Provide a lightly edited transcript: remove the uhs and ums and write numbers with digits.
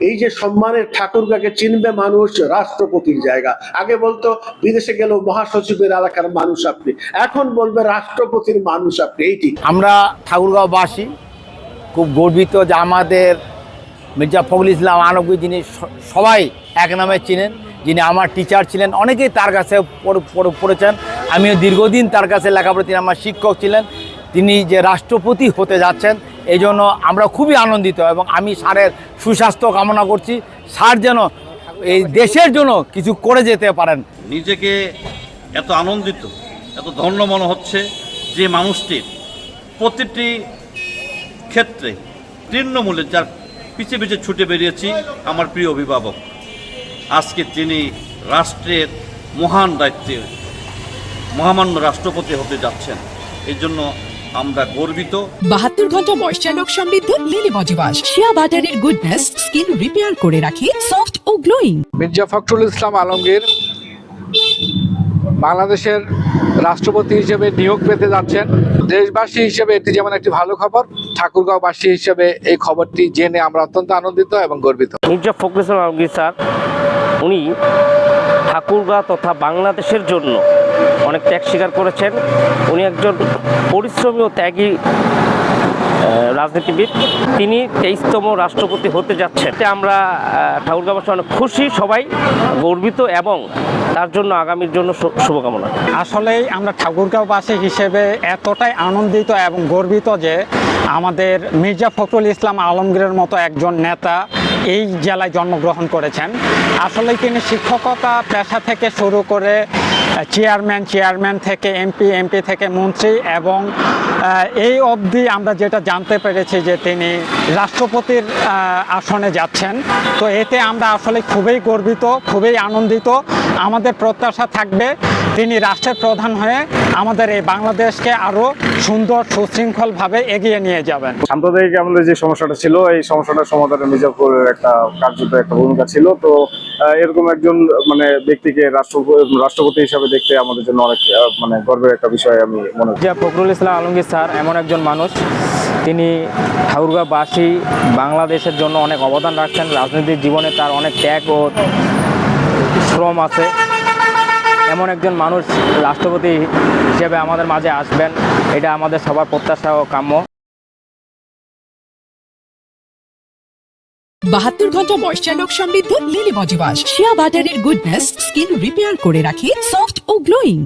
এই যে সম্মানের ঠাকুরগাঁকে চিনবে মানুষ রাষ্ট্রপতির জায়গা। আগে বলতো বিদেশে গেলেও মহাসচিবের এলাকার মানুষ আপনি, এখন বলবে রাষ্ট্রপতির মানুষ আপনি। এইটি আমরা ঠাকুরগাঁওবাসী খুব গর্বিত যে আমাদের মির্জা ফখরুল ইসলাম আলমগীর, যিনি সবাই এক নামে চিনেন, যিনি আমার টিচার ছিলেন, অনেকেই তার কাছে পড়েছেন, আমিও দীর্ঘদিন তার কাছে লেখাপড়া, তিনি আমার শিক্ষক ছিলেন। তিনি যে রাষ্ট্রপতি হতে যাচ্ছেন, এই জন্য আমরা খুবই আনন্দিত এবং আমি স্যারের সুস্বাস্থ্য কামনা করছি। স্যার যেন এই দেশের জন্য কিছু করে যেতে পারেন। নিজেকে এত আনন্দিত, এত ধন্য মনে হচ্ছে যে মানুষটির প্রতিটি ক্ষেত্রে তৃণমূলে যার পিছে পিছে ছুটে বেরিয়েছি আমার প্রিয় অভিভাবক, আজকে তিনি রাষ্ট্রের মহান দায়িত্বে মহামান্য রাষ্ট্রপতি হতে যাচ্ছেন। এই জন্য আমরা গর্বিত। 72 ঘন্টা ময়েশ্চার লক সমৃদ্ধ লিলি বডি ওয়াশ, শিয়া বাটারের গুডনেস স্কিন রিপেয়ার করে রাখে সফট ও গ্লোয়িং। মির্জা ফখরুল ইসলাম আলমগীর বাংলাদেশের রাষ্ট্রপতি হিসেবে নিয়োগ পেতে যাচ্ছেন। দেশবাসী হিসেবে এটি যেমন একটি ভালো খবর, ঠাকুরগাঁওবাসী হিসেবে এই খবরটি জেনে আমরা অত্যন্ত আনন্দিত এবং গর্বিত। মির্জা ফখরুল ইসলাম আলমগীর স্যার, উনি ঠাকুরগাঁও তথা বাংলাদেশের জন্য অনেক ত্যাগ স্বীকার করেছেন। উনি একজন পরিশ্রমী ও ত্যাগী রাজনীতিবিদ। তিনি 23তম রাষ্ট্রপতি হতে যাচ্ছেন। আমরা ঠাকুরগাঁওবাসী অনেক খুশি, সবাই গর্বিত এবং তার জন্য আগামীর জন্য শুভকামনা। আসলেই আমরা ঠাকুরগাঁওবাসী হিসেবে এতটাই আনন্দিত এবং গর্বিত যে আমাদের মির্জা ফখরুল ইসলাম আলমগীরের মতো একজন নেতা এই জেলায় জন্মগ্রহণ করেছেন। আসলেই তিনি শিক্ষকতা পেশা থেকে শুরু করে চেয়ারম্যান থেকে এমপি থেকে মন্ত্রী এবং এই অবধি আমরা যেটা জানতে পেরেছি যে তিনি রাষ্ট্রপতির আসনে যাচ্ছেন। তো এতে আমরা আসলে খুবই গর্বিত, খুবই আনন্দিত। আমাদের প্রত্যাশা থাকবে তিনি রাষ্ট্রের প্রধান হয়ে আমাদের এই বাংলাদেশকে আরও সুন্দর সুশৃঙ্খলভাবে এগিয়ে নিয়ে যাবেন। সাম্প্রদায়িক আমাদের যে সমস্যাটা ছিল, এই সমস্যাটার সমাধানে মির্জাপুরের একটা কার্যত একটা ভূমিকা ছিল। তো এরকম একজন ব্যক্তিকে রাষ্ট্রপতি হিসাবে দেখতে আমাদের জন্য অনেক গর্বের একটা বিষয় আমি মনে করি। ফখরুল ইসলাম আলমগীর স্যার এমন একজন মানুষ, তিনি ঠাকুরগাঁওবাসী বাংলাদেশের জন্য অনেক অবদান রাখছেন। রাজনৈতিক জীবনে তার অনেক ত্যাগ ও শ্রম আছে। এমন একজন মানুষ রাষ্ট্রপতি হিসেবে আমাদের মাঝে আসবেন, এটা আমাদের সবার প্রত্যাশা ও কাম্য। 72 ঘন্টা ময়েশ্চার লক সমৃদ্ধ লিলি বডি ওয়াশ, শিয়া বাটারের গুডনেস স্কিন রিপেয়ার করে রাখে সফট ও গ্লোয়িং।